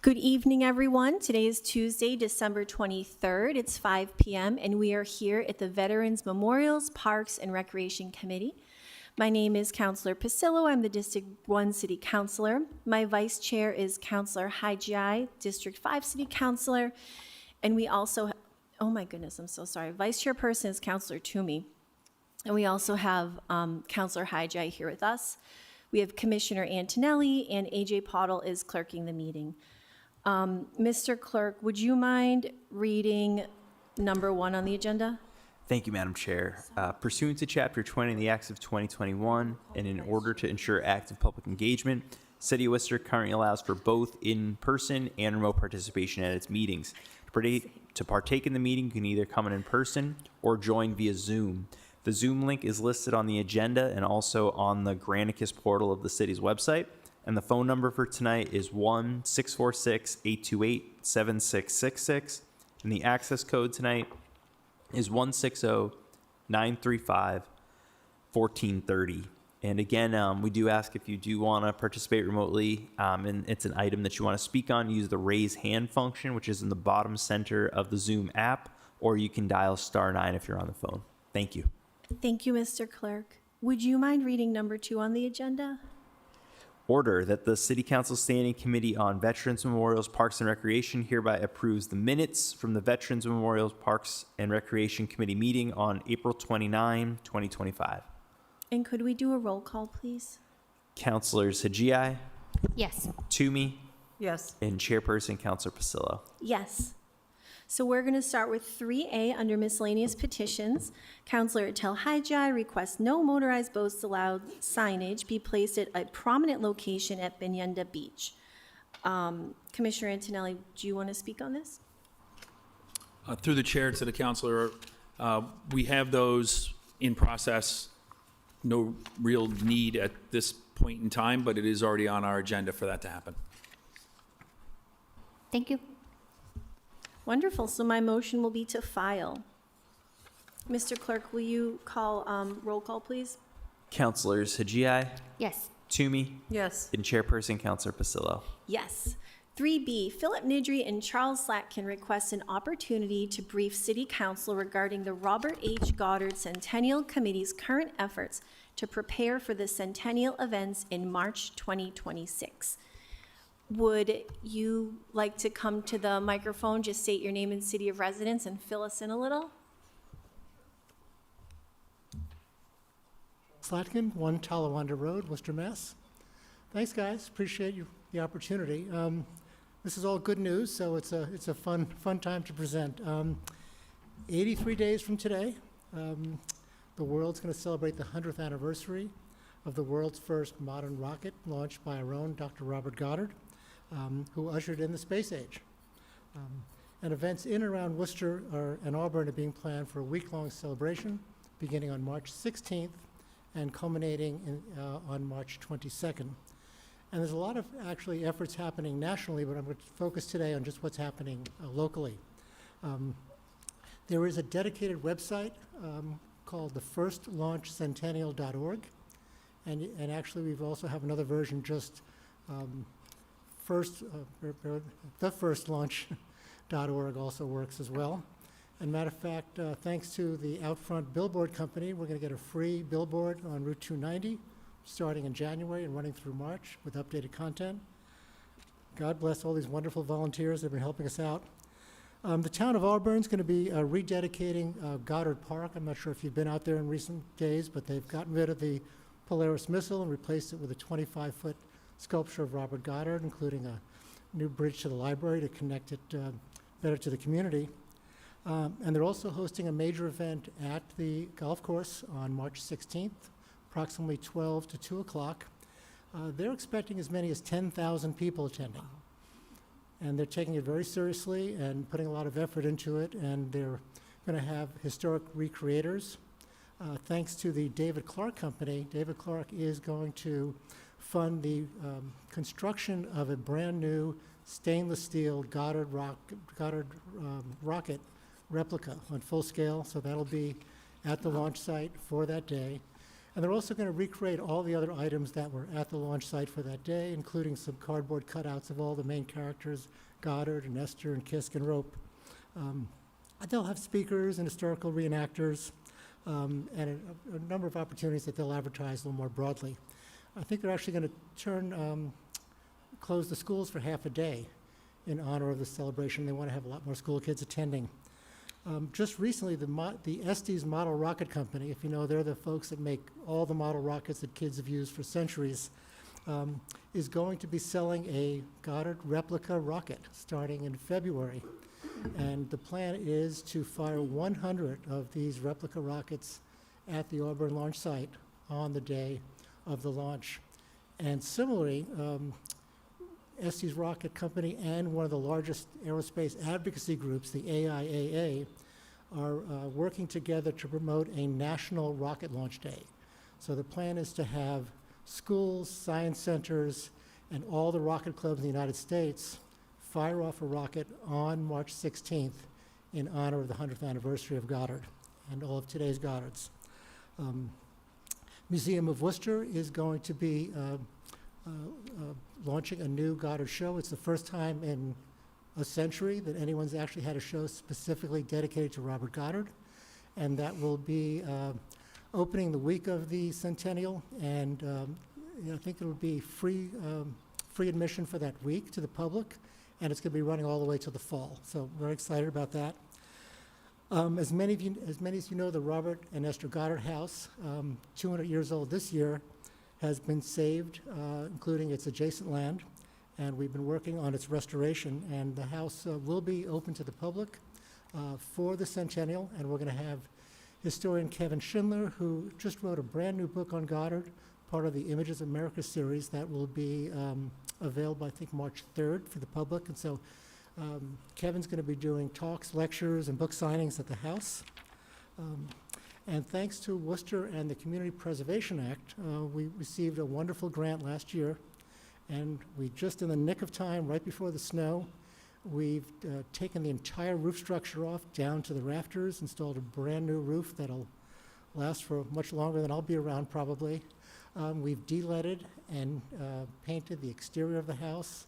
Good evening, everyone. Today is Tuesday, December 23rd. It's 5 p.m., and we are here at the Veterans Memorials, Parks, and Recreation Committee. My name is Councilor Pasillo. I'm the District 1 City Councilor. My Vice Chair is Councilor Hajai, District 5 City Councilor. And we also, oh my goodness, I'm so sorry. Vice Chairperson is Councilor Toomey. And we also have Councilor Hajai here with us. We have Commissioner Antonelli, and AJ Pottle is clerking the meeting. Mr. Clerk, would you mind reading number 1 on the agenda? Thank you, Madam Chair. Pursuant to Chapter 20 of the Acts of 2021, and in order to ensure active public engagement, City of Worcester currently allows for both in-person and remote participation at its meetings. To partake in the meeting, you can either come in person or join via Zoom. The Zoom link is listed on the agenda and also on the Granicus portal of the city's website. And the phone number for tonight is 1-646-828-7666. And the access code tonight is 160-935-1430. And again, we do ask if you do want to participate remotely, and it's an item that you want to speak on, use the raise hand function, which is in the bottom center of the Zoom app, or you can dial *9 if you're on the phone. Thank you. Thank you, Mr. Clerk. Would you mind reading number 2 on the agenda? Order that the City Council Standing Committee on Veterans Memorials, Parks and Recreation hereby approves the minutes from the Veterans Memorials, Parks and Recreation Committee meeting on April 29, 2025. And could we do a roll call, please? Councilors Hajai, Yes. Toomey, Yes. and Chairperson Councilor Pasillo. Yes. So we're going to start with 3A under miscellaneous petitions. Councilor Atel Hajai requests no motorized boats allowed signage be placed at a prominent location at Banyenda Beach. Commissioner Antonelli, do you want to speak on this? Through the chair to the councilor, we have those in process. No real need at this point in time, but it is already on our agenda for that to happen. Thank you. Wonderful. So my motion will be to file. Mr. Clerk, will you call roll call, please? Councilors Hajai, Yes. Toomey, Yes. and Chairperson Councilor Pasillo. Yes. 3B, Philip Nidry and Charles Slatkin request an opportunity to brief City Council regarding the Robert H. Goddard Centennial Committee's current efforts to prepare for the centennial events in March 2026. Would you like to come to the microphone, just state your name and city of residence and fill us in a little? Slatkin, 1 Talawanda Road, Worcester, Mass. Thanks, guys. Appreciate the opportunity. This is all good news, so it's a fun time to present. 83 days from today, the world's going to celebrate the 100th anniversary of the world's first modern rocket launched by our own Dr. Robert Goddard, who ushered in the space age. And events in and around Worcester and Auburn are being planned for a week-long celebration beginning on March 16th and culminating on March 22nd. And there's a lot of actually efforts happening nationally, but I'm going to focus today on just what's happening locally. There is a dedicated website called theFirstLaunchCentennial.org, and actually we also have another version, just theFirstLaunch.org also works as well. And matter of fact, thanks to the Outfront Billboard Company, we're going to get a free billboard on Route 290 starting in January and running through March with updated content. God bless all these wonderful volunteers that have been helping us out. The town of Auburn is going to be rededicating Goddard Park. I'm not sure if you've been out there in recent days, but they've gotten rid of the Polaris missile and replaced it with a 25-foot sculpture of Robert Goddard, including a new bridge to the library to connect it better to the community. And they're also hosting a major event at the golf course on March 16th, approximately 12 to 2 o'clock. They're expecting as many as 10,000 people attending. And they're taking it very seriously and putting a lot of effort into it, and they're going to have historic recreators. Thanks to the David Clark Company, David Clark is going to fund the construction of a brand new stainless steel Goddard rocket replica on full scale, so that'll be at the launch site for that day. And they're also going to recreate all the other items that were at the launch site for that day, including some cardboard cutouts of all the main characters, Goddard and Esther and Kisk and Rope. They'll have speakers and historical reenactors, and a number of opportunities that they'll advertise a little more broadly. I think they're actually going to close the schools for half a day in honor of the celebration. They want to have a lot more school kids attending. Just recently, the Estes Model Rocket Company, if you know, they're the folks that make all the model rockets that kids have used for centuries, is going to be selling a Goddard replica rocket starting in February. And the plan is to fire 100 of these replica rockets at the Auburn launch site on the day of the launch. And similarly, Estes Rocket Company and one of the largest aerospace advocacy groups, the AIAA, are working together to promote a national rocket launch day. So the plan is to have schools, science centers, and all the rocket clubs in the United States fire off a rocket on March 16th in honor of the 100th anniversary of Goddard and all of today's Goddards. Museum of Worcester is going to be launching a new Goddard show. It's the first time in a century that anyone's actually had a show specifically dedicated to Robert Goddard, and that will be opening the week of the centennial, and I think it'll be free admission for that week to the public, and it's going to be running all the way to the fall. So we're excited about that. As many as you know, the Robert and Esther Goddard House, 200 years old this year, has been saved, including its adjacent land, and we've been working on its restoration, and the house will be open to the public for the centennial, and we're going to have historian Kevin Schindler, who just wrote a brand new book on Goddard, part of the Images of America series that will be available, I think, March 3rd for the public. And so Kevin's going to be doing talks, lectures, and book signings at the house. And thanks to Worcester and the Community Preservation Act, we received a wonderful grant last year. And we just in the nick of time, right before the snow, we've taken the entire roof structure off down to the rafters, installed a brand new roof that'll last for much longer than I'll be around probably. We've de-leaded and painted the exterior of the house.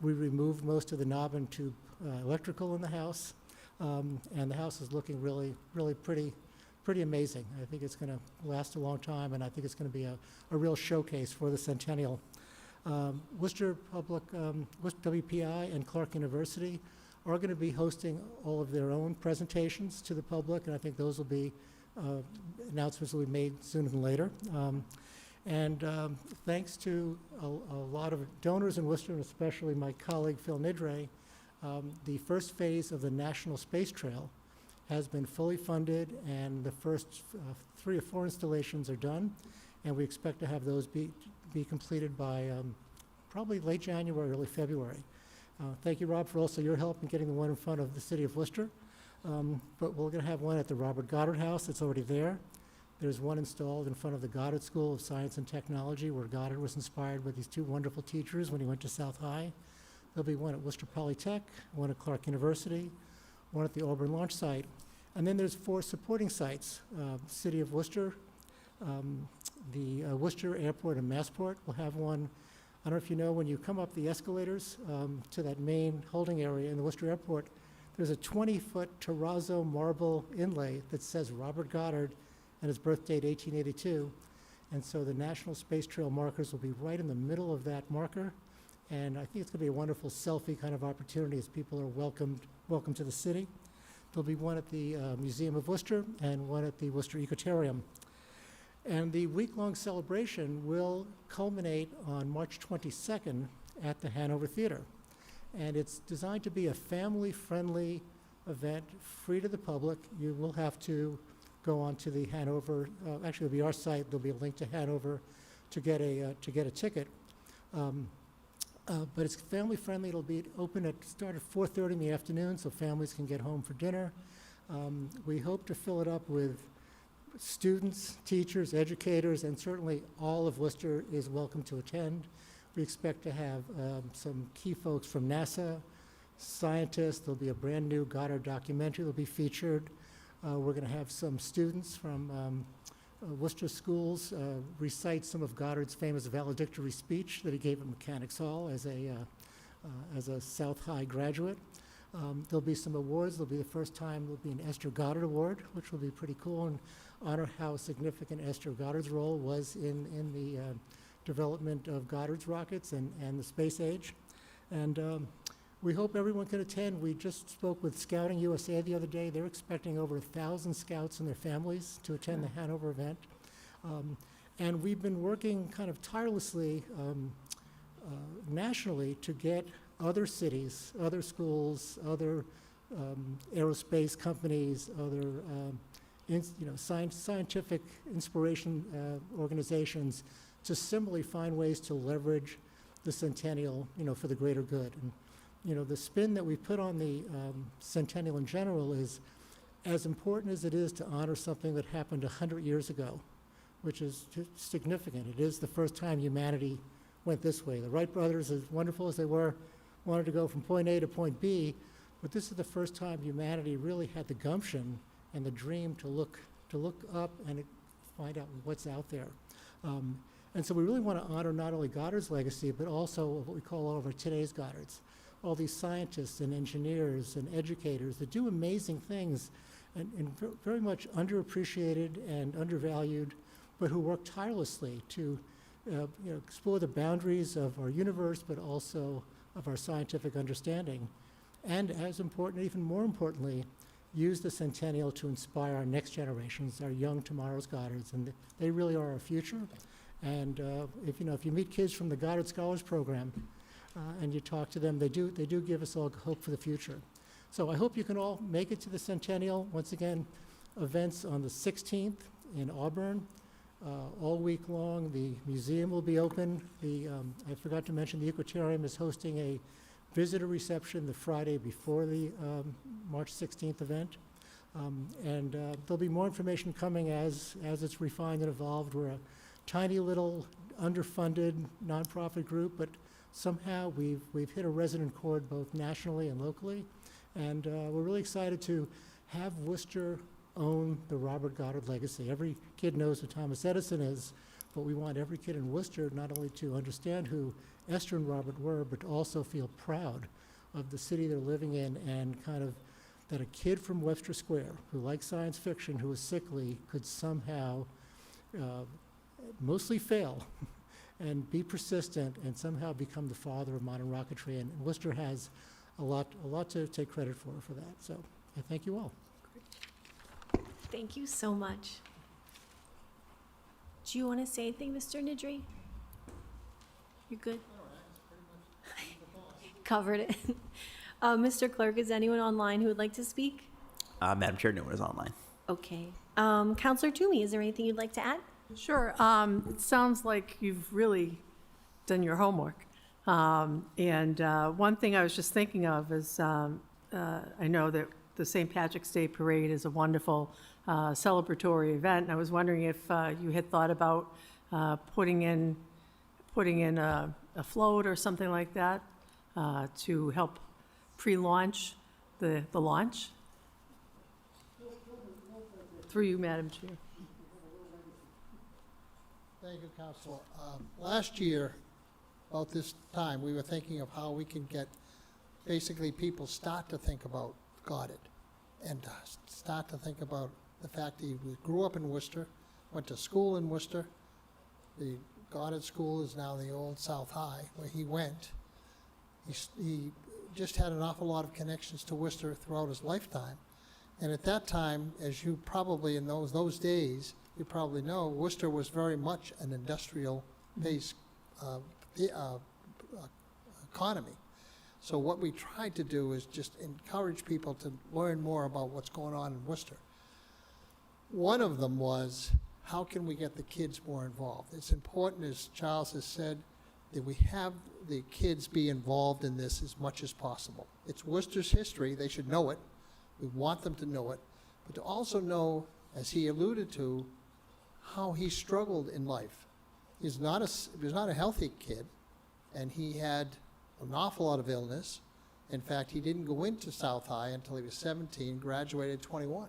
We removed most of the knob and tube electrical in the house. And the house is looking really, really pretty amazing. I think it's going to last a long time, and I think it's going to be a real showcase for the centennial. Worcester Public, WPI and Clark University are going to be hosting all of their own presentations to the public, and I think those will be, announcements will be made sooner than later. Thanks to a lot of donors in Worcester, and especially my colleague Phil Nidre, the first phase of the National Space Trail has been fully funded, and the first 3 or 4 installations are done, and we expect to have those be completed by probably late January, early February. Thank you, Rob, for also your help in getting the one in front of the city of Worcester. But we're going to have one at the Robert Goddard House. It's already there. There's one installed in front of the Goddard School of Science and Technology, where Goddard was inspired with these 2 wonderful teachers when he went to South High. There'll be one at Worcester Polytech, one at Clark University, one at the Auburn launch site. And then there's 4 supporting sites. City of Worcester, the Worcester Airport and Massport will have one. I don't know if you know, when you come up the escalators to that main holding area in the Worcester Airport, there's a 20-foot terrazzo marble inlay that says Robert Goddard and his birth date 1882. And so the National Space Trail markers will be right in the middle of that marker. And I think it's going to be a wonderful selfie kind of opportunity as people are welcome to the city. There'll be one at the Museum of Worcester and one at the Worcester Ecotarium. And the week-long celebration will culminate on March 22nd at the Hanover Theater. And it's designed to be a family-friendly event, free to the public. You will have to go on to the Hanover, actually it'll be our site, there'll be a link to Hanover to get a ticket. But it's family-friendly. It'll be open start at 4:30 in the afternoon, so families can get home for dinner. We hope to fill it up with students, teachers, educators, and certainly all of Worcester is welcome to attend. We expect to have some key folks from NASA, scientists. There'll be a brand new Goddard documentary that'll be featured. We're going to have some students from Worcester Schools recite some of Goddard's famous valedictory speech that he gave at Mechanics Hall as a South High graduate. There'll be some awards. There'll be the first time there'll be an Esther Goddard Award, which will be pretty cool, and honor how significant Esther Goddard's role was in the development of Goddard's rockets and the space age. And we hope everyone can attend. We just spoke with Scouting USA the other day. They're expecting over 1,000 scouts and their families to attend the Hanover event. And we've been working kind of tirelessly nationally to get other cities, other schools, other aerospace companies, other scientific inspiration organizations to similarly find ways to leverage the centennial, for the greater good. And, the spin that we put on the centennial in general is as important as it is to honor something that happened 100 years ago, which is significant. It is the first time humanity went this way. The Wright brothers, as wonderful as they were, wanted to go from point A to point B, but this is the first time humanity really had the gumption and the dream to look up and find out what's out there. And so we really want to honor not only Goddard's legacy, but also what we call all of our today's Goddards, all these scientists and engineers and educators that do amazing things and very much underappreciated and undervalued, but who work tirelessly to explore the boundaries of our universe, but also of our scientific understanding. And as important, even more importantly, use the centennial to inspire our next generations, our young tomorrow's Goddards, and they really are our future. And if you meet kids from the Goddard Scholars Program and you talk to them, they do give us all hope for the future. So I hope you can all make it to the centennial. Once again, events on the 16th in Auburn, all week long. The museum will be open. I forgot to mention the Equatorium is hosting a visitor reception the Friday before the March 16th event. And there'll be more information coming as it's refined and evolved. We're a tiny little underfunded nonprofit group, but somehow we've hit a resonant chord both nationally and locally. And we're really excited to have Worcester own the Robert Goddard legacy. Every kid knows who Thomas Edison is, but we want every kid in Worcester not only to understand who Esther and Robert were, but to also feel proud of the city they're living in, and kind of that a kid from Webster Square who likes science fiction, who is sickly, could somehow mostly fail and be persistent and somehow become the father of modern rocketry. And Worcester has a lot to take credit for that. So I thank you all. Thank you so much. Do you want to say anything, Mr. Nidri? You're good? Covered it. Mr. Clerk, is anyone online who would like to speak? Madam Chair, no one is online. Okay. Counselor Toomey, is there anything you'd like to add? Sure. It sounds like you've really done your homework. And one thing I was just thinking of is I know that the St. Patrick's Day Parade is a wonderful celebratory event. And I was wondering if you had thought about putting in a float or something like that to help pre-launch the launch. Through you, Madam Chair. Thank you, Council. Last year, about this time, we were thinking of how we can get, basically, people start to think about Goddard and start to think about the fact that he grew up in Worcester, went to school in Worcester. The Goddard School is now the old South High, where he went. He just had an awful lot of connections to Worcester throughout his lifetime. And at that time, as you probably in those days, you probably know, Worcester was very much an industrial-based economy. So what we tried to do is just encourage people to learn more about what's going on in Worcester. One of them was, how can we get the kids more involved? It's important, as Charles has said, that we have the kids be involved in this as much as possible. It's Worcester's history. They should know it. We want them to know it, but to also know, as he alluded to, how he struggled in life. He was not a healthy kid, and he had an awful lot of illness. In fact, he didn't go into South High until he was 17, graduated at 21.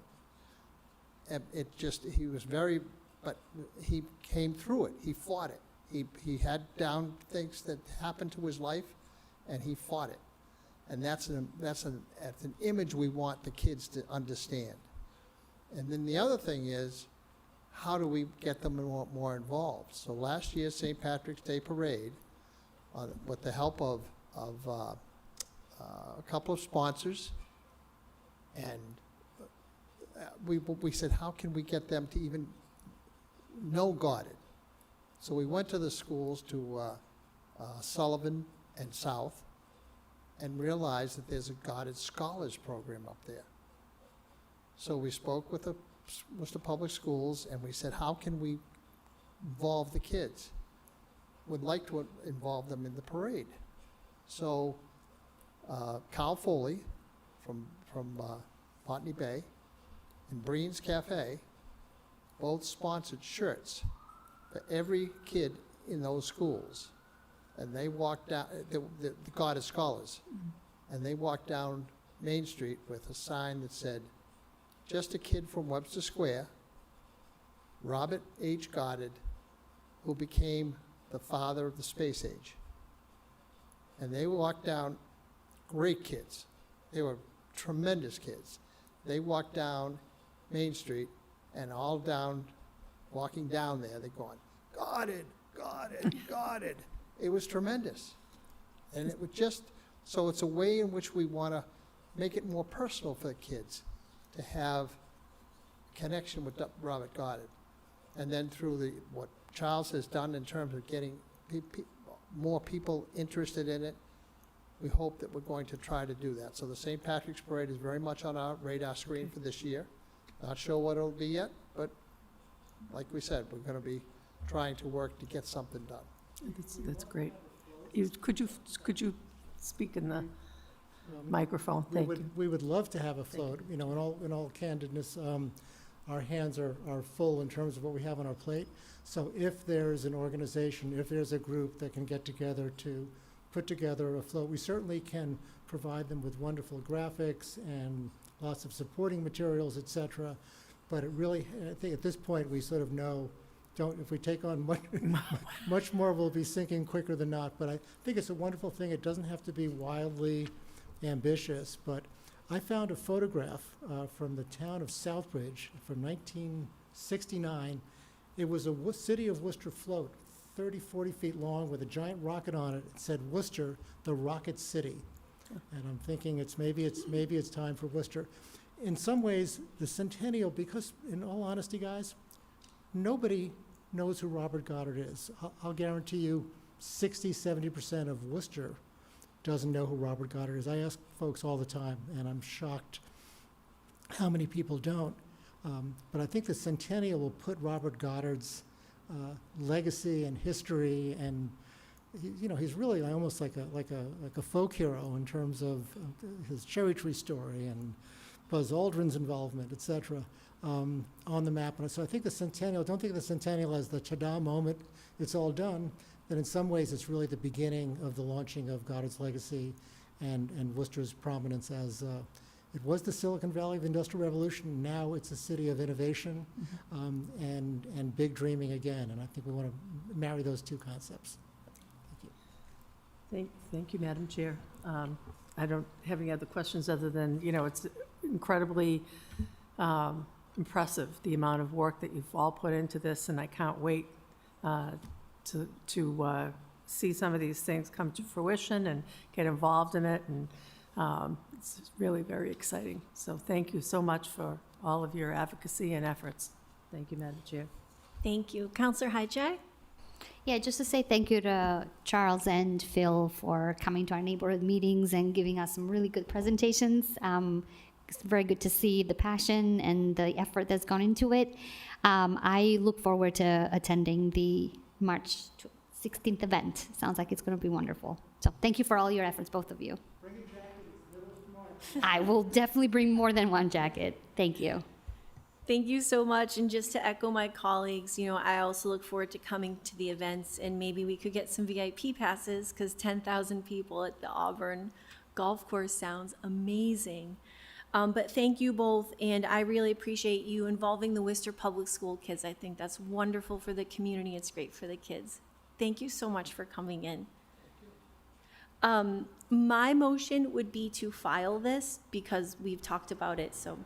He was very but he came through it. He fought it. He had down things that happened to his life, and he fought it. And that's an image we want the kids to understand. And then the other thing is, how do we get them more involved? So last year's St. Patrick's Day Parade, with the help of a couple of sponsors, and we said, how can we get them to even know Goddard? So we went to the schools, to Sullivan and South, and realized that there's a Goddard Scholars Program up there. So we spoke with the Worcester Public Schools, and we said, how can we involve the kids? Would like to involve them in the parade. So Kyle Foley from Botany Bay and Breen's Cafe both sponsored shirts for every kid in those schools. And they walked down, the Goddard Scholars, and they walked down Main Street with a sign that said, just a kid from Webster Square, Robert H. Goddard, who became the father of the space age. And they walked down, great kids. They were tremendous kids. They walked down Main Street, and all down, walking down there, they're going, Goddard, Goddard, Goddard. It was tremendous. And it was just, so it's a way in which we want to make it more personal for the kids to have connection with Robert Goddard. And then through what Charles has done in terms of getting more people interested in it, we hope that we're going to try to do that. So the St. Patrick's Parade is very much on our radar screen for this year. Not sure what it'll be yet, but like we said, we're going to be trying to work to get something done. That's great. Could you speak in the microphone? Thank you. We would love to have a float. You know, in all candidness, our hands are full in terms of what we have on our plate. So if there's an organization, if there's a group that can get together to put together a float, we certainly can provide them with wonderful graphics and lots of supporting materials, et cetera. But it really, I think at this point, we sort of know, if we take on much more, we'll be sinking quicker than not. But I think it's a wonderful thing. It doesn't have to be wildly ambitious, but I found a photograph from the town of Southbridge from 1969. It was a City of Worcester float, 30, 40 feet long, with a giant rocket on it. It said Worcester, the Rocket City. And I'm thinking maybe it's time for Worcester. In some ways, the centennial, because in all honesty, guys, nobody knows who Robert Goddard is. I'll guarantee you 60, 70% of Worcester doesn't know who Robert Goddard is. I ask folks all the time, and I'm shocked how many people don't. But I think the centennial will put Robert Goddard's legacy and history, and he's really almost like a folk hero in terms of his cherry tree story and Buzz Aldrin's involvement, et cetera, on the map. And so I think the centennial, don't think of the centennial as the ta-da moment, it's all done, that in some ways it's really the beginning of the launching of Goddard's legacy and Worcester's prominence as it was the Silicon Valley of the Industrial Revolution. Now it's a city of innovation and big dreaming again. And I think we want to marry those two concepts. Thank you, Madam Chair. I don't have any other questions other than, it's incredibly impressive, the amount of work that you've all put into this, and I can't wait to see some of these things come to fruition and get involved in it, and it's really very exciting. So thank you so much for all of your advocacy and efforts. Thank you, Madam Chair. Thank you. Counselor Hajai? Yeah, just to say thank you to Charles and Phil for coming to our neighborhood meetings and giving us some really good presentations. It's very good to see the passion and the effort that's gone into it. I look forward to attending the March 16th event. Sounds like it's going to be wonderful. So thank you for all your efforts, both of you. Bring a jacket. I will definitely bring more than one jacket. Thank you. Thank you so much. And just to echo my colleagues, I also look forward to coming to the events, and maybe we could get some VIP passes, because 10,000 people at the Auburn Golf Course sounds amazing. But thank you both, and I really appreciate you involving the Worcester Public School kids. I think that's wonderful for the community. It's great for the kids. Thank you so much for coming in. My motion would be to file this because we've talked about it, so.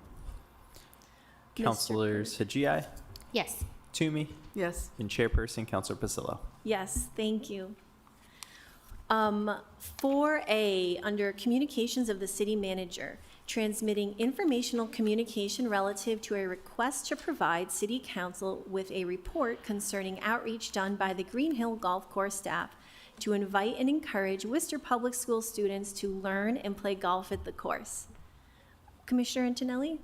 Mr. Councilors Hajji, Yes. Toomey, Yes. and Chairperson Councilor Pasillo. Yes, thank you. 4A, under Communications of the City Manager, transmitting informational communication relative to a request to provide City Council with a report concerning outreach done by the Green Hill Golf Course staff to invite and encourage Worcester Public School students to learn and play golf at the course. Commissioner Antonelli?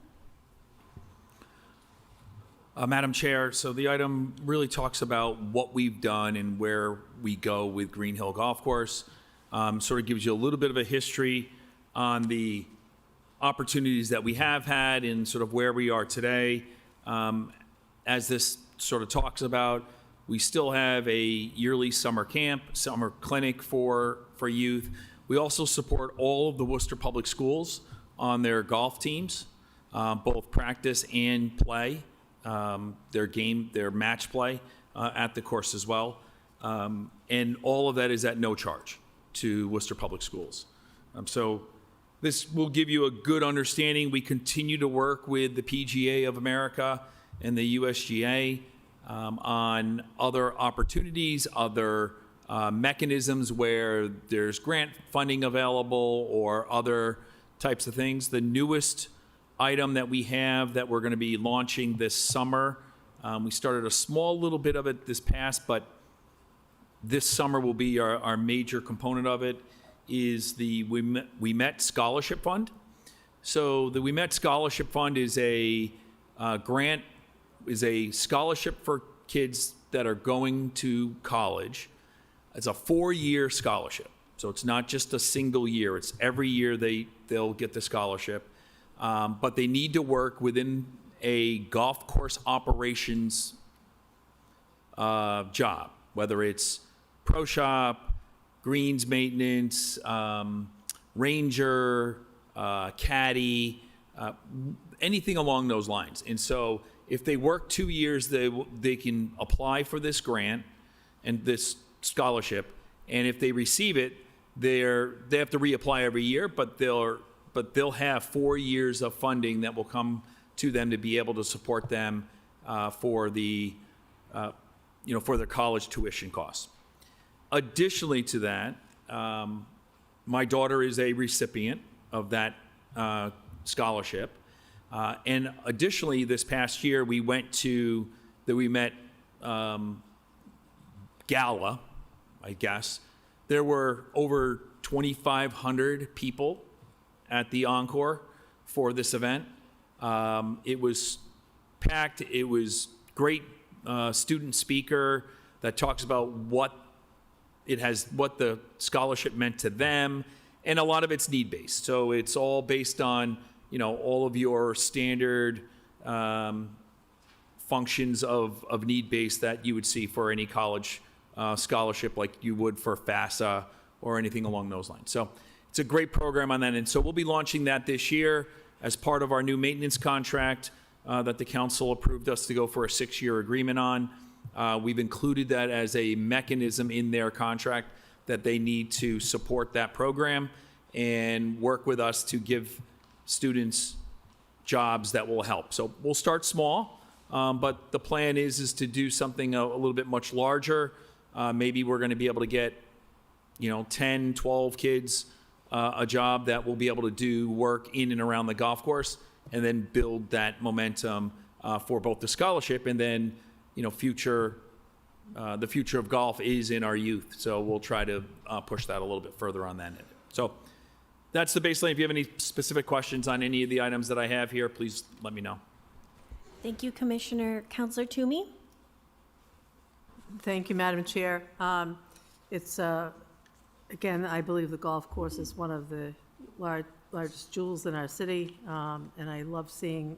Madam Chair, so the item really talks about what we've done and where we go with Green Hill Golf Course. Sort of gives you a little bit of a history on the opportunities that we have had and sort of where we are today. As this sort of talks about, we still have a yearly summer camp, summer clinic for youth. We also support all of the Worcester Public Schools on their golf teams, both practice and play. Their match play at the course as well. And all of that is at no charge to Worcester Public Schools. So this will give you a good understanding. We continue to work with the PGA of America and the USGA on other opportunities, other mechanisms where there's grant funding available or other types of things. The newest item that we have that we're going to be launching this summer, we started a small little bit of it this past, but this summer will be our major component of it, is the We Met Scholarship Fund. So the We Met Scholarship Fund is a grant, is a scholarship for kids that are going to college. It's a 4-year scholarship. So it's not just a single year. It's every year they'll get the scholarship. But they need to work within a golf course operations job, whether it's pro shop, greens maintenance, ranger, caddy, anything along those lines. And so if they work 2 years, they can apply for this grant and this scholarship. And if they receive it, they have to reapply every year, but they'll have 4 years of funding that will come to them to be able to support them for their college tuition costs. Additionally to that, my daughter is a recipient of that scholarship. And additionally, this past year, we went to the We Met Gala, I guess. There were over 2,500 people at the Encore for this event. It was packed. It was great student speaker that talks about what the scholarship meant to them, and a lot of it's need-based. So it's all based on, all of your standard functions of need-based that you would see for any college scholarship, like you would for FAFSA or anything along those lines. So it's a great program on that. And so we'll be launching that this year as part of our new maintenance contract that the council approved us to go for a 6-year agreement on. We've included that as a mechanism in their contract that they need to support that program and work with us to give students jobs that will help. So we'll start small, but the plan is to do something a little bit much larger. Maybe we're going to be able to get 10, 12 kids a job that will be able to do work in and around the golf course, and then build that momentum for both the scholarship and then, the future of golf is in our youth. So we'll try to push that a little bit further on that end. So that's the baseline. If you have any specific questions on any of the items that I have here, please let me know. Thank you, Commissioner. Counselor Toomey? Thank you, Madam Chair. It's, again, I believe the golf course is one of the largest jewels in our city, and I love seeing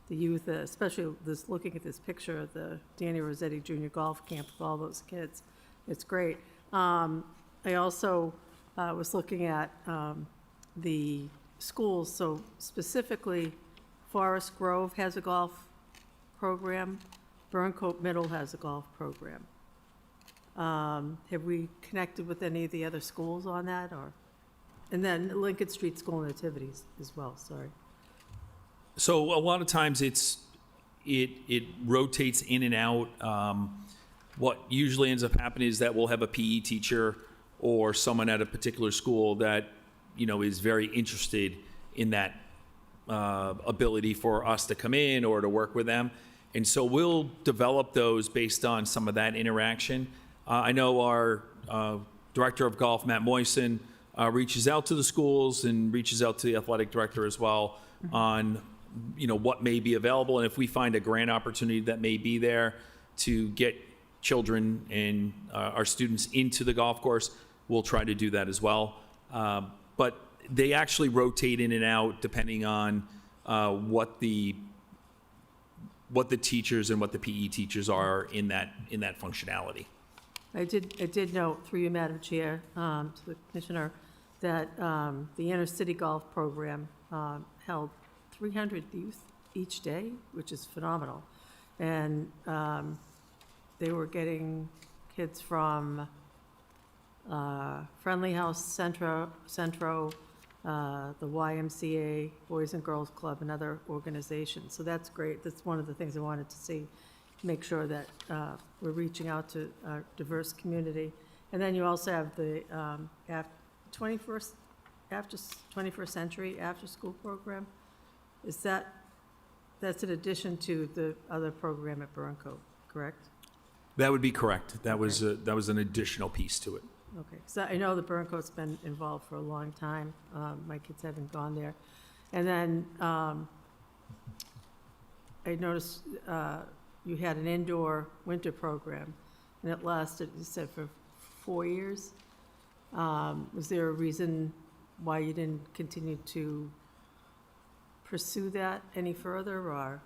the youth, especially looking at this picture of the Danny Rossetti Junior Golf Camp with all those kids. It's great. I also was looking at the schools, so specifically Forest Grove has a golf program, Burncoat Middle has a golf program. Have we connected with any of the other schools on that, or? And then Lincoln Street School Nativities as well, sorry. So a lot of times it rotates in and out. What usually ends up happening is that we'll have a PE teacher or someone at a particular school that, you know, is very interested in that ability for us to come in or to work with them. And so we'll develop those based on some of that interaction. I know our director of golf, Matt Moyson, reaches out to the schools and reaches out to the athletic director as well on, you know, what may be available. And if we find a grant opportunity that may be there to get children and our students into the golf course, we'll try to do that as well. But they actually rotate in and out depending on what the teachers and what the PE teachers are in that functionality. I did note, through you, Madam Chair, to the Commissioner, that the Intercity Golf Program held 300 youth each day, which is phenomenal. And they were getting kids from Friendly House Centro, the YMCA, Boys and Girls Club, and other organizations. So that's great. That's one of the things I wanted to see, make sure that we're reaching out to our diverse community. And then you also have the 21st century after-school program. That's in addition to the other program at Burncoat, correct? That would be correct. That was an additional piece to it. Okay, so I know the Burncoat's been involved for a long time. My kids haven't gone there. And then I noticed you had an indoor winter program, and it lasted, you said, for 4 years. Was there a reason why you didn't continue to pursue that any further, or?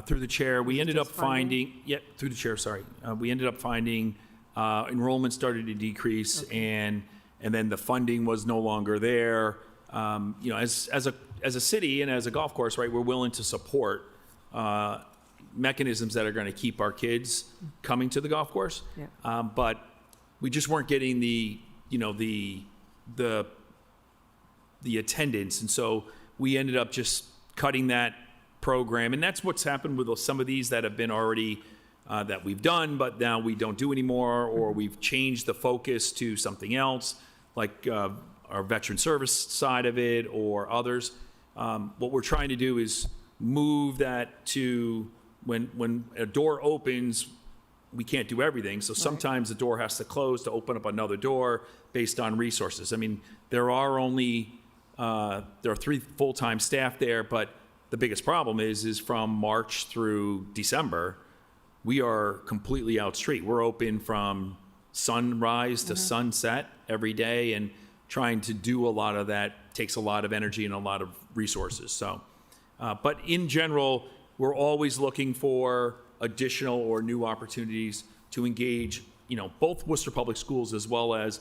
Through the chair, we ended up just funding? finding, through the chair, sorry. We ended up finding enrollment started to decrease, and then the funding was no longer there. You know, as a city and as a golf course, right, we're willing to support mechanisms that are going to keep our kids coming to the golf course. Yeah. But we just weren't getting the attendance, and so we ended up just cutting that program. And that's what's happened with some of these that have been already that we've done, but now we don't do anymore, or we've changed the focus to something else, like our veteran service side of it or others. What we're trying to do is move that to when a door opens, we can't do everything. So sometimes the door has to close to open up another door based on resources. I mean, there are 3 full-time staff there, but the biggest problem is from March through December, we are completely out street. We're open from sunrise to sunset every day, and trying to do a lot of that takes a lot of energy and a lot of resources. So, but in general, we're always looking for additional or new opportunities to engage, you know, both Worcester Public Schools as well as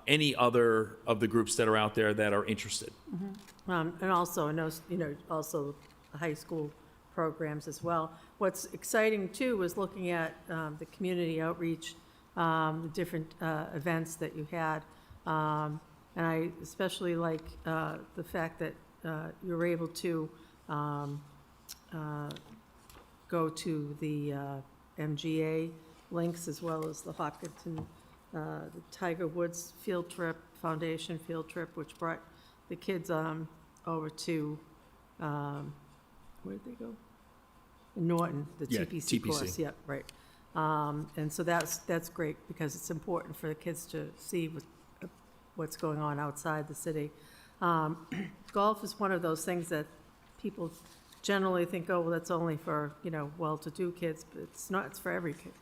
any other of the groups that are out there that are interested. And also, I know, you know, also the high school programs as well. What's exciting too was looking at the community outreach, the different events that you had. And I especially like the fact that you were able to go to the MGA links as well as the Hopkinton, the Tiger Woods field trip, Foundation field trip, which brought the kids over to, where'd they go? Norton, the Yeah, TPC course. TPC. Yep, right. And so that's great, because it's important for the kids to see what's going on outside the city. Golf is one of those things that people generally think, oh, well, that's only for, you know, well-to-do kids, but it's not, it's for every kid.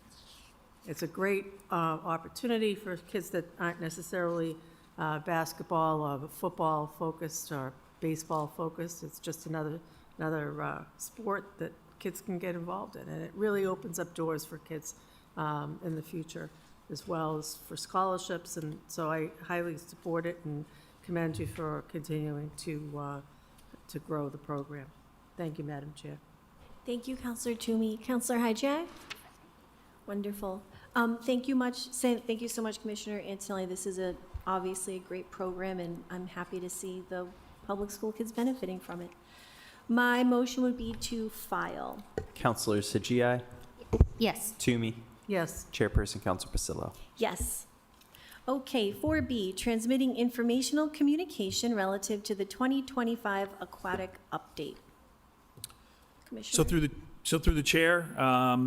It's a great opportunity for kids that aren't necessarily basketball or football focused or baseball focused. It's just another sport that kids can get involved in, and it really opens up doors for kids in the future, as well as for scholarships. And so I highly support it, and commend you for continuing to grow the program. Thank you, Madam Chair. Thank you, Counselor Toomey. Counselor Hyjak? Wonderful. Thank you so much, Commissioner Antonelli. This is obviously a great program, and I'm happy to see the public school kids benefiting from it. My motion would be to file. Counselor Sajai, Yes. Toomey, Yes, Chairperson Counselor Pasillo. Yes. Okay, 4B, transmitting informational communication relative to the 2025 aquatic update. Commissioner? So through the chair,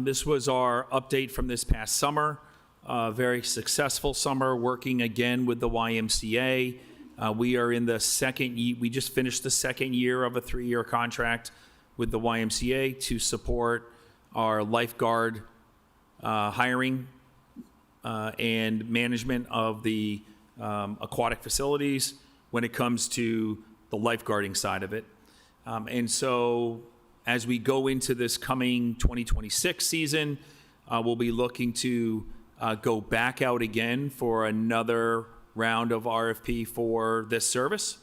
this was our update from this past summer. Very successful summer, working again with the YMCA. We are in the we just finished the second year of a 3-year contract with the YMCA to support our lifeguard hiring and management of the aquatic facilities when it comes to the lifeguarding side of it. And so as we go into this coming 2026 season, we'll be looking to go back out again for another round of RFP for this service.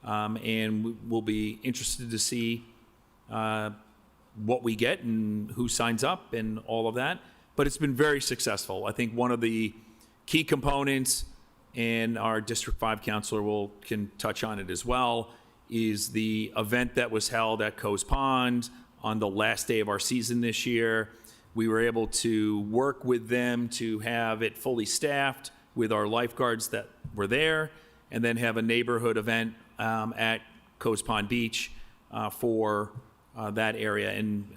And we'll be interested to see what we get and who signs up and all of that. But it's been very successful. I think one of the key components, and our District 5 counselor can touch on it as well, is the event that was held at Coes Pond on the last day of our season this year. We were able to work with them to have it fully staffed with our lifeguards that were there, and then have a neighborhood event at Coes Pond Beach for that area. And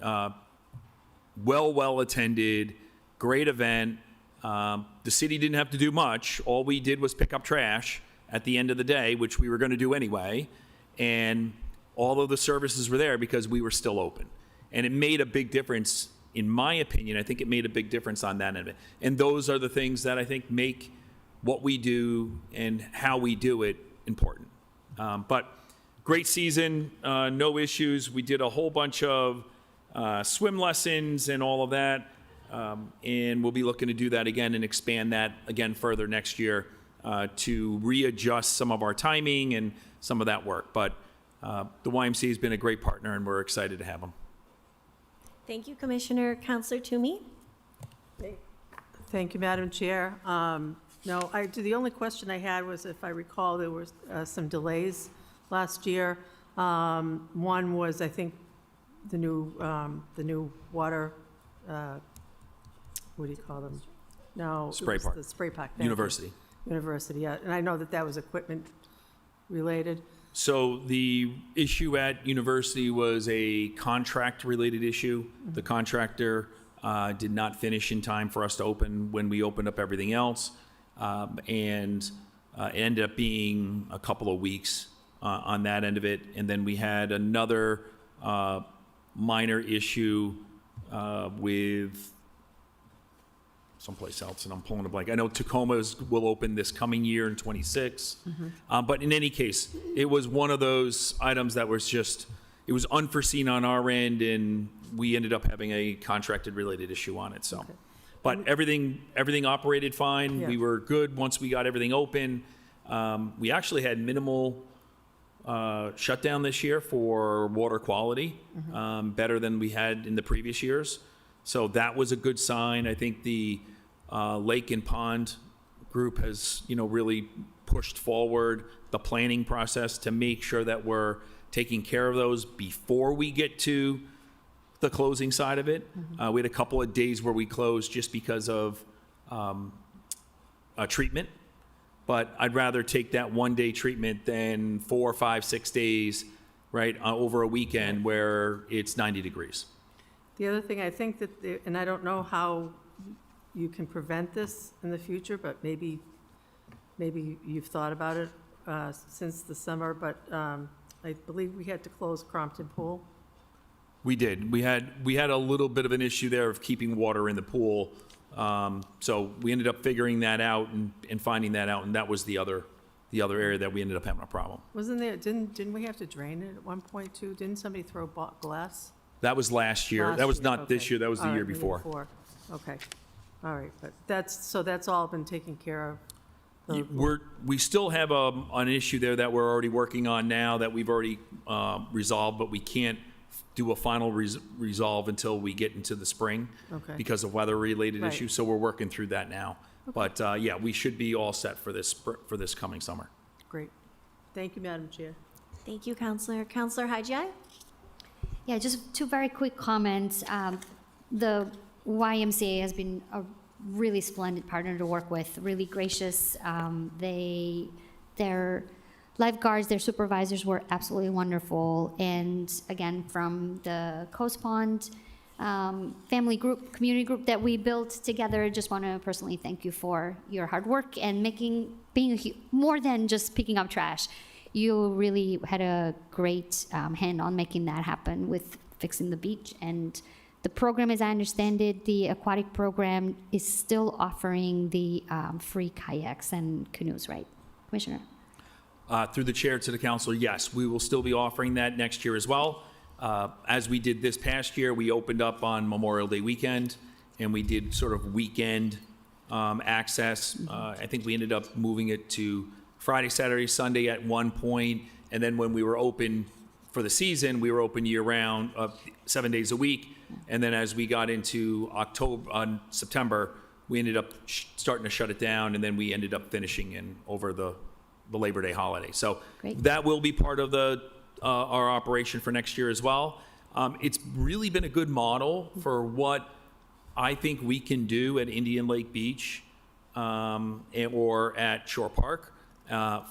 well attended, great event. The city didn't have to do much. All we did was pick up trash at the end of the day, which we were going to do anyway. And all of the services were there because we were still open. And it made a big difference, in my opinion. I think it made a big difference on that end of it. And those are the things that I think make what we do and how we do it important. But great season, no issues. We did a whole bunch of swim lessons and all of that. And we'll be looking to do that again and expand that again further next year to readjust some of our timing and some of that work. But the YMCA has been a great partner, and we're excited to have them. Thank you, Commissioner. Counselor Toomey? thank you, Madam Chair. No, the only question I had was, if I recall, there were some delays last year. One was, I think, the new water, what do you call them? No. it Spray was park. The spray park. Thank you. University. Yeah, and I know that was equipment related. So the issue at University was a contract-related issue. The contractor did not finish in time for us to open when we opened up everything else. And it ended up being a couple of weeks on that end of it. And then we had another minor issue with someplace else, and I'm pulling a blank. I know Tacoma's will open this coming year in '26. But in any case, it was one of those items that was just, it was unforeseen on our end, and we ended up having a contracted related issue on it, so. Okay. But everything operated fine. Yeah. We were good once we got everything open. We actually had minimal shutdown this year for water quality, better than we had in the previous years. So that was a good sign. I think the Lake and Pond group has, really pushed forward the planning process to make sure that we're taking care of those before we get to the closing side of it. We had a couple of days where we closed just because of treatment. But I'd rather take that one-day treatment than 4, 5, 6 days, right, over a weekend where it's 90 degrees. The other thing, I think that, and I don't know how you can prevent this in the future, but maybe you've thought about it since the summer, but I believe we had to close Crompton Pool. We did. We had a little bit of an issue there of keeping water in the pool. So we ended up figuring that out and finding that out, and that was the other area that we ended up having a problem. Wasn't there, didn't we have to drain it at one point too? Didn't somebody throw glass? That was last year. Last That was year, not this okay. year. That was the All year right, before. Okay, all right, but that's all been taken care of We still have an issue there that we're already working on now that we've already resolved, but we can't do a final resolve until we get into the spring Okay. because of weather-related Right. issues. So we're working through that now. But yeah, we should be all set for this coming summer. Great. Thank you, Madam Chair. Thank you, Counselor. Counselor Hajai? Yeah, just two very quick comments. The YMCA has been a really splendid partner to work with, really gracious. Their lifeguards, their supervisors were absolutely wonderful. And again, from the Coast Pond family group, community group that we built together, just want to personally thank you for your hard work and being more than just picking up trash. You really had a great hand on making that happen with fixing the beach. And the program, as I understand it, the aquatic program is still offering the free kayaks and canoes, right, Commissioner? Through the chair to the council, yes, we will still be offering that next year as well. As we did this past year, we opened up on Memorial Day weekend, and we did sort of weekend access. I think we ended up moving it to Friday, Saturday, Sunday at one point, and then when we were open for the season, we were open year-round, 7 days a week. And then as we got into September, we ended up starting to shut it down, and then we ended up finishing in over the Labor Day holiday. So Great. that will be part of our operation for next year as well. It's really been a good model for what I think we can do at Indian Lake Beach or at Shore Park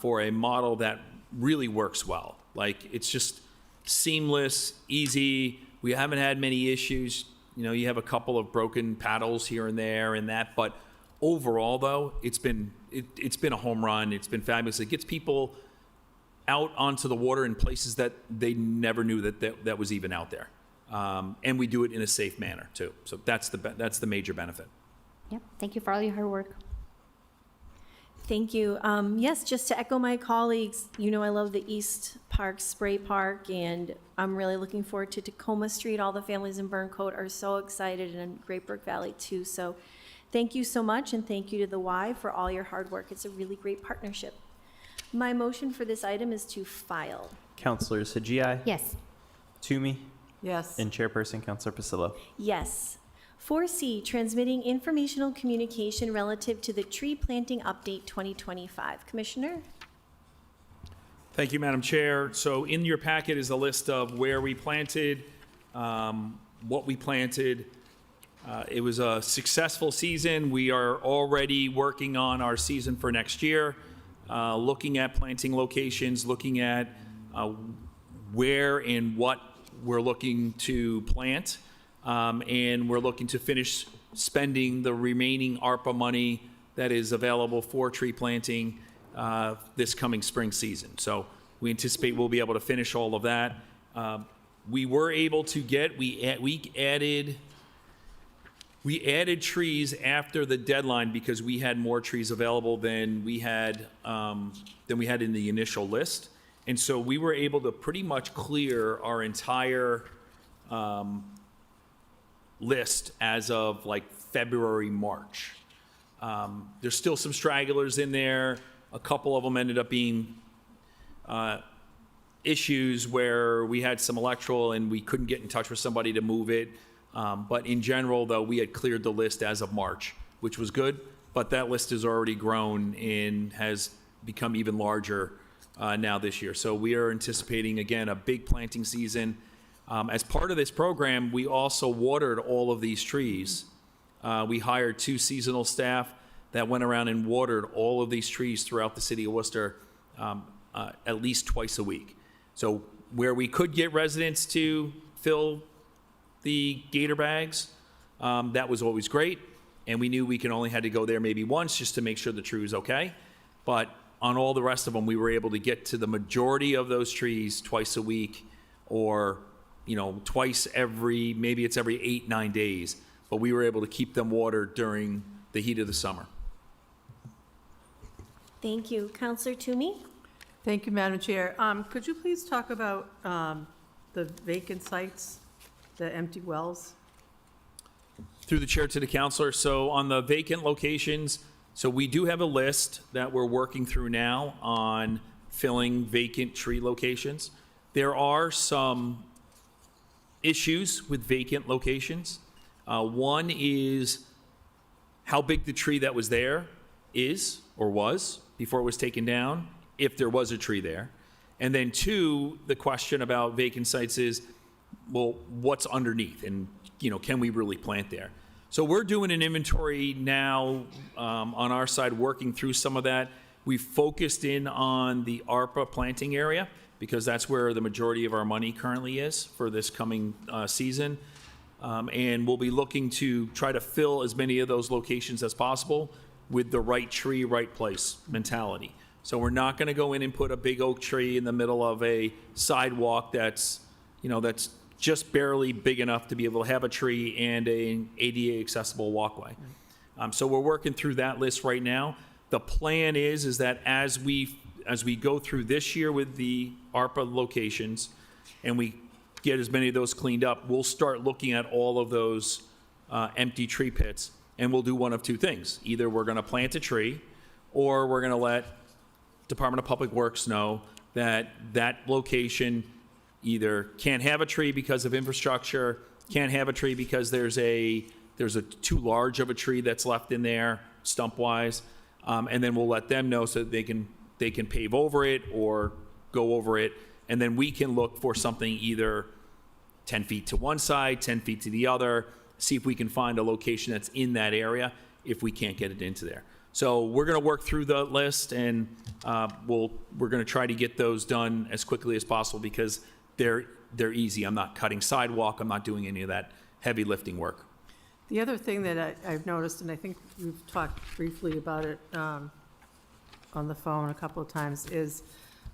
for a model that really works well. Like, it's just seamless, easy. We haven't had many issues. You know, you have a couple of broken paddles here and there and that, but overall, though, it's been a home run. It's been fabulous. It gets people out onto the water in places that they never knew that was even out there, and we do it in a safe manner too. So that's the major benefit. Yep, thank you for all your hard work. Thank you. Yes, just to echo my colleagues, you know I love the East Park Spray Park, and I'm really looking forward to Tacoma Street. All the families in Burncoat are so excited, and Great Brook Valley too. So thank you so much, and thank you to the Y for all your hard work. It's a really great partnership. My motion for this item is to file. Counselors Hajai, Yes. Toomey, Yes. and Chairperson Counselor Pasillo. Yes. 4C, transmitting informational communication relative to the tree planting update 2025. Commissioner? Thank you, Madam Chair. So in your packet is a list of where we planted, what we planted. It was a successful season. We are already working on our season for next year, looking at planting locations, looking at where and what we're looking to plant. And we're looking to finish spending the remaining ARPA money that is available for tree planting this coming spring season. So we anticipate we'll be able to finish all of that. We were able to we added trees after the deadline because we had more trees available than we had in the initial list. And so we were able to pretty much clear our entire list as of like February, March. There's still some stragglers in there. A couple of them ended up being issues where we had some electrical and we couldn't get in touch with somebody to move it. But in general, though, we had cleared the list as of March, which was good. But that list has already grown and has become even larger now this year. So we are anticipating, again, a big planting season. As part of this program, we also watered all of these trees. We hired 2 seasonal staff that went around and watered all of these trees throughout the city of Worcester at least twice a week. So where we could get residents to fill the gator bags, that was always great. And we knew we can only had to go there maybe once just to make sure the tree was okay. But on all the rest of them, we were able to get to the majority of those trees twice a week or twice maybe it's every 8-9 days, but we were able to keep them watered during the heat of the summer. Thank you. Counselor Toomey? Thank you, Madam Chair. Could you please talk about the vacant sites, the empty wells? Through the chair to the counselor, so on the vacant locations, So we do have a list that we're working through now on filling vacant tree locations. There are some issues with vacant locations. One is how big the tree that was there is or was before it was taken down, if there was a tree there. And then two, the question about vacant sites is, well, what's underneath? And, can we really plant there? So we're doing an inventory now on our side, working through some of that. We've focused in on the ARPA planting area because that's where the majority of our money currently is for this coming season. And we'll be looking to try to fill as many of those locations as possible with the right tree, right place mentality. So we're not going to go in and put a big oak tree in the middle of a sidewalk that's just barely big enough to be able to have a tree and an ADA accessible walkway. So we're working through that list right now. The plan is that as we go through this year with the ARPA locations and we get as many of those cleaned up, we'll start looking at all of those empty tree pits, and we'll do one of two things. Either we're going to plant a tree, or we're going to let Department of Public Works know that that location either can't have a tree because of infrastructure, can't have a tree because there's a too large of a tree that's left in there stump-wise, and then we'll let them know so that they can pave over it or go over it, and then we can look for something either 10 feet to one side, 10 feet to the other, see if we can find a location that's in that area if we can't get it into there. So we're going to work through the list, and we're going to try to get those done as quickly as possible because they're easy. I'm not cutting sidewalk. I'm not doing any of that heavy lifting work. The other thing that I've noticed, and I think we've talked briefly about it on the phone a couple of times, is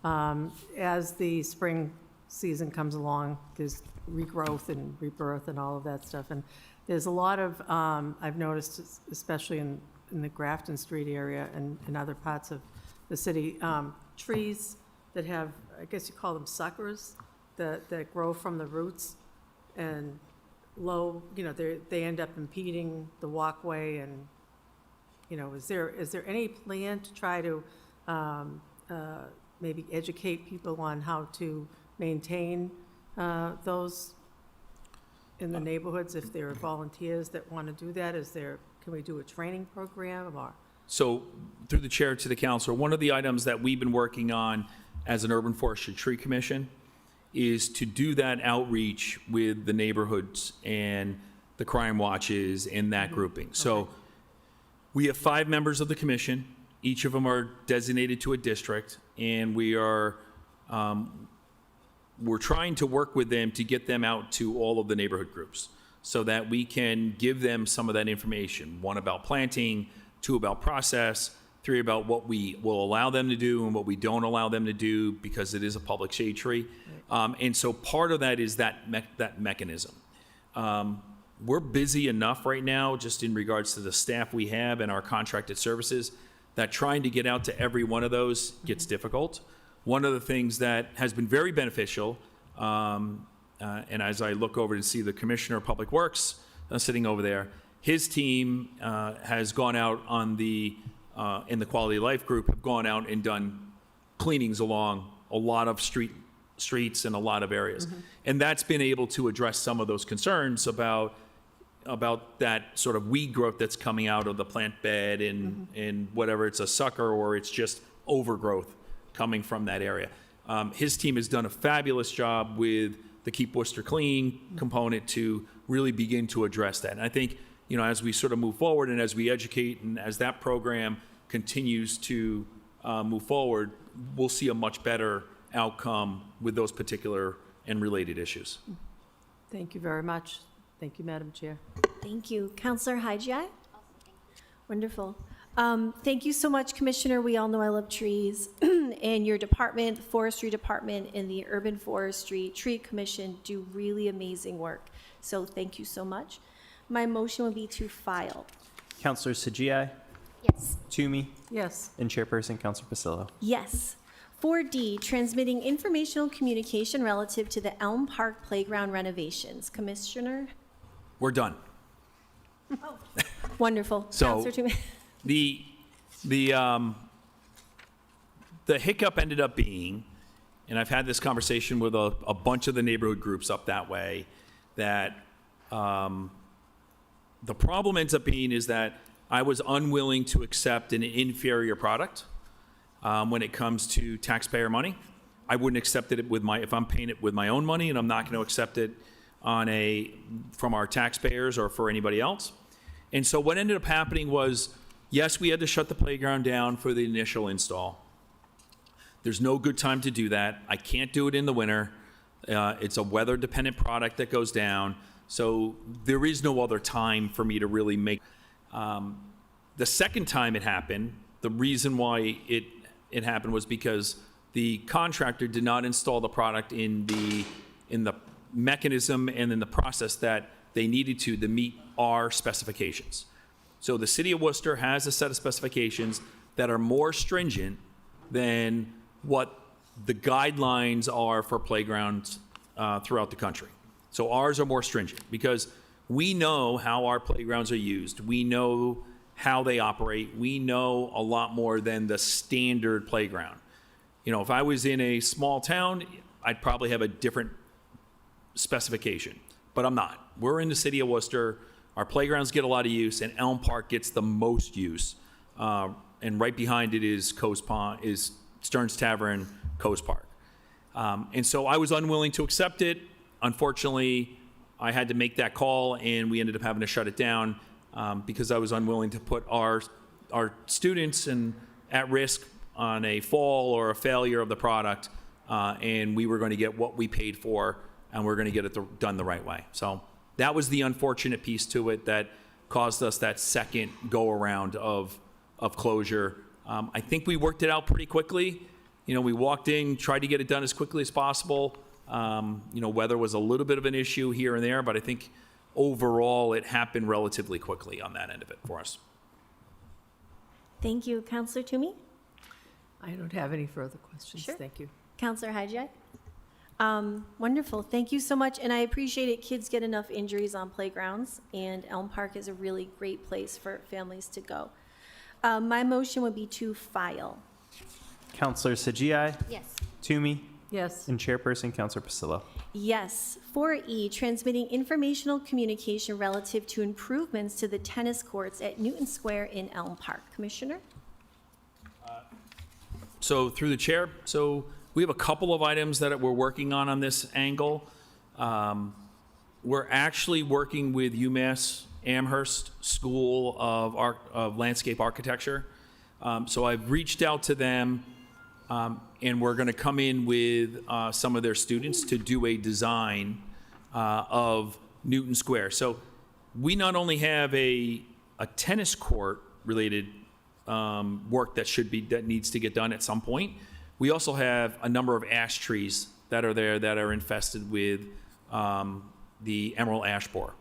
as the spring season comes along, there's regrowth and rebirth and all of that stuff. And there's a lot of, I've noticed, especially in the Grafton Street area and in other parts of the city, trees that have, I guess you call them suckers, that grow from the roots and low, they end up impeding the walkway. And, is there any plan to try to maybe educate people on how to maintain those in the neighborhoods if there are volunteers that want to do that? Can we do a training program or? So through the chair to the council, one of the items that we've been working on as an Urban Forestry Tree Commission is to do that outreach with the neighborhoods and the crime watches and that grouping. So we have 5 members of the commission. Each of them are designated to a district, and we're trying to work with them to get them out to all of the neighborhood groups so that we can give them some of that information. 1 about planting, 2 about process, 3 about what we will allow them to do and what we don't allow them to do because it is a public shade tree. And so part of that is that mechanism. We're busy enough right now, just in regards to the staff we have and our contracted services, that trying to get out to every one of those gets difficult. One of the things that has been very beneficial, and as I look over to see the Commissioner of Public Works sitting over there, his team has gone out on in the Quality of Life group, have gone out and done cleanings along a lot of streets and a lot of areas. And that's been able to address some of those concerns about that sort of weed growth that's coming out of the plant bed and whatever it's a sucker or it's just overgrowth coming from that area. His team has done a fabulous job with the Keep Worcester Clean component to really begin to address that. And I think, as we sort of move forward and as we educate and as that program continues to move forward, we'll see a much better outcome with those particular and related issues. Thank you very much. Thank you, Madam Chair. Thank you. Counselor Hyjai? Wonderful. Thank you so much, Commissioner. We all know I love trees. And your department, the Forestry Department, and the Urban Forestry Tree Commission do really amazing work. So thank you so much. My motion would be to file. Counselor Sajai, Yes. Toomey, Yes. and Chairperson Counselor Pasillo. Yes. 4D, transmitting informational communication relative to the Elm Park Playground renovations. Commissioner? We're done. Wonderful. So- Counselor Toomey? The hiccup ended up being, and I've had this conversation with a bunch of the neighborhood groups up that way, that the problem ends up being is that I was unwilling to accept an inferior product when it comes to taxpayer money. I wouldn't accept it if I'm paying it with my own money, and I'm not going to accept it from our taxpayers or for anybody else. And so what ended up happening was, yes, we had to shut the playground down for the initial install. There's no good time to do that. I can't do it in the winter. It's a weather-dependent product that goes down. So there is no other time for me to really make. The second time it happened, the reason why it happened was because the contractor did not install the product in the mechanism and in the process that they needed to meet our specifications. So the city of Worcester has a set of specifications that are more stringent than what the guidelines are for playgrounds throughout the country. So ours are more stringent because we know how our playgrounds are used. We know how they operate. We know a lot more than the standard playground. You know, if I was in a small town, I'd probably have a different specification, but I'm not. We're in the city of Worcester. Our playgrounds get a lot of use, and Elm Park gets the most use. And right behind it is Stearns Tavern, Coast Park. And so I was unwilling to accept it. Unfortunately, I had to make that call, and we ended up having to shut it down because I was unwilling to put our students at risk on a fall or a failure of the product, and we were going to get what we paid for, and we're going to get it done the right way. So that was the unfortunate piece to it that caused us that second go-around of closure. I think we worked it out pretty quickly. You know, we walked in, tried to get it done as quickly as possible. You know, weather was a little bit of an issue here and there, but I think overall it happened relatively quickly on that end of it for us. Thank you. Counselor Toomey? I don't have any further questions. Sure. Thank you. Counselor Hyjak? Wonderful. Thank you so much. And I appreciate it. Kids get enough injuries on playgrounds, and Elm Park is a really great place for families to go. My motion would be to file. Counselor Sajai, Yes. Toomey, Yes. and Chairperson Counselor Pasillo. Yes. 4E, transmitting informational communication relative to improvements to the tennis courts at Newton Square in Elm Park. Commissioner? So through the chair, so we have a couple of items that we're working on this angle. We're actually working with UMass Amherst School of Landscape Architecture. So I've reached out to them, and we're going to come in with some of their students to do a design of Newton Square. So we not only have a tennis court related work that needs to get done at some point. We also have a number of ash trees that are there that are infested with the emerald ash borer.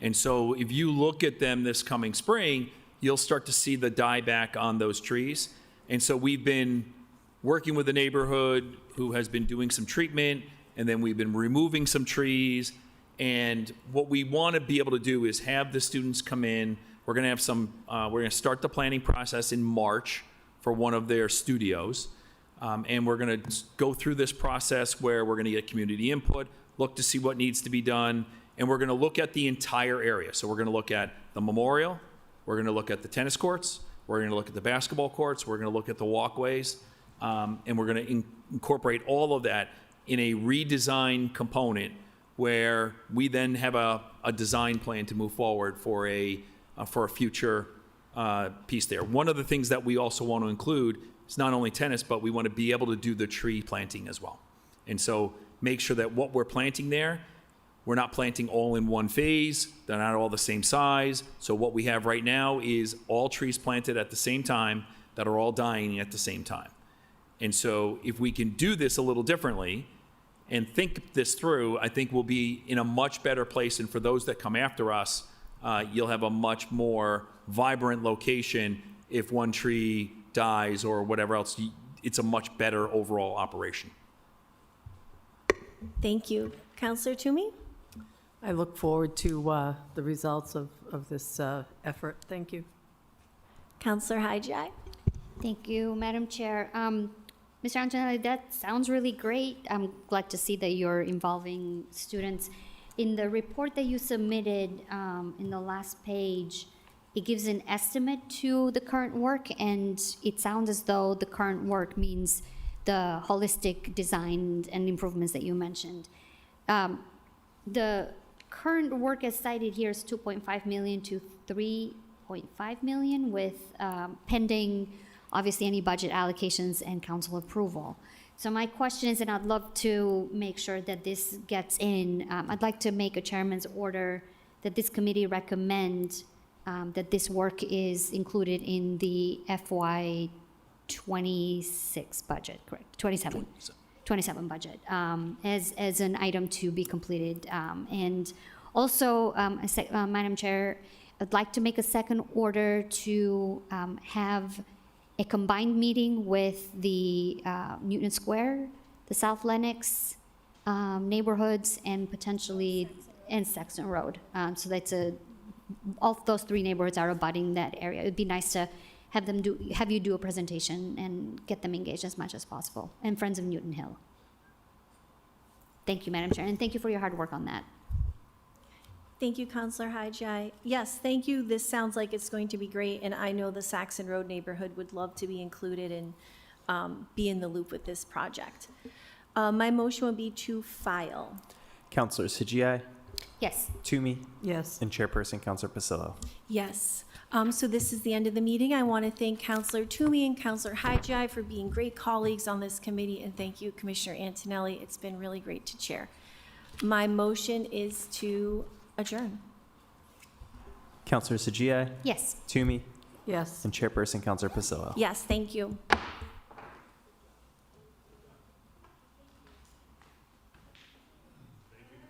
And so if you look at them this coming spring, you'll start to see the dieback on those trees. And so we've been working with the neighborhood who has been doing some treatment, and then we've been removing some trees. And what we want to be able to do is have the students come in. We're going to have we're going to start the planning process in March for one of their studios. And we're going to go through this process where we're going to get community input, look to see what needs to be done, and we're going to look at the entire area. So we're going to look at the memorial, we're going to look at the tennis courts, we're going to look at the basketball courts, we're going to look at the walkways, and we're going to incorporate all of that in a redesigned component where we then have a design plan to move forward for a future piece there. One of the things that we also want to include is not only tennis, but we want to be able to do the tree planting as well. And so make sure that what we're planting there, we're not planting all in one phase. They're not all the same size. So what we have right now is all trees planted at the same time that are all dying at the same time. And so if we can do this a little differently and think this through, I think we'll be in a much better place. And for those that come after us, you'll have a much more vibrant location. If one tree dies or whatever else, it's a much better overall operation. Thank you. Counselor Toomey? I look forward to the results of this effort. Thank you. Counselor Hyjak? Thank you, Madam Chair. Mr. Antonelli, that sounds really great. I'm glad to see that you're involving students. In the report that you submitted, in the last page, it gives an estimate to the current work, and it sounds as though the current work means the holistic design and improvements that you mentioned. The current work as cited here is 2.5 million to 3.5 million with pending, obviously, any budget allocations and council approval. So my question is, and I'd love to make sure that this gets in, I'd like to make a chairman's order that this committee recommend that this work is included in the FY 26 budget, correct? 27 budget, as an item to be completed. And also, Madam Chair, I'd like to make a second order to have a combined meeting with the Newton Square, the South Lenox neighborhoods, and potentially, and Sexton Road. So that's all of those three neighborhoods are abutting that area. It'd be nice to have you do a presentation and get them engaged as much as possible, and Friends of Newton Hill. Thank you, Madam Chair, and thank you for your hard work on that. Thank you, Counselor Hajai. Yes, thank you. This sounds like it's going to be great, and I know the Saxon Road neighborhood would love to be included and be in the loop with this project. My motion would be to file. Counselor Sajai, Yes. Toomey, Yes. and Chairperson Counselor Pasillo. Yes. So this is the end of the meeting. I want to thank Counselor Toomey and Counselor Hajai for being great colleagues on this committee, and thank you, Commissioner Antonelli. It's been really great to chair. My motion is to adjourn. Counselor Sajai, Yes. Toomey, Yes. and Chairperson Counselor Pasillo. Yes, thank you.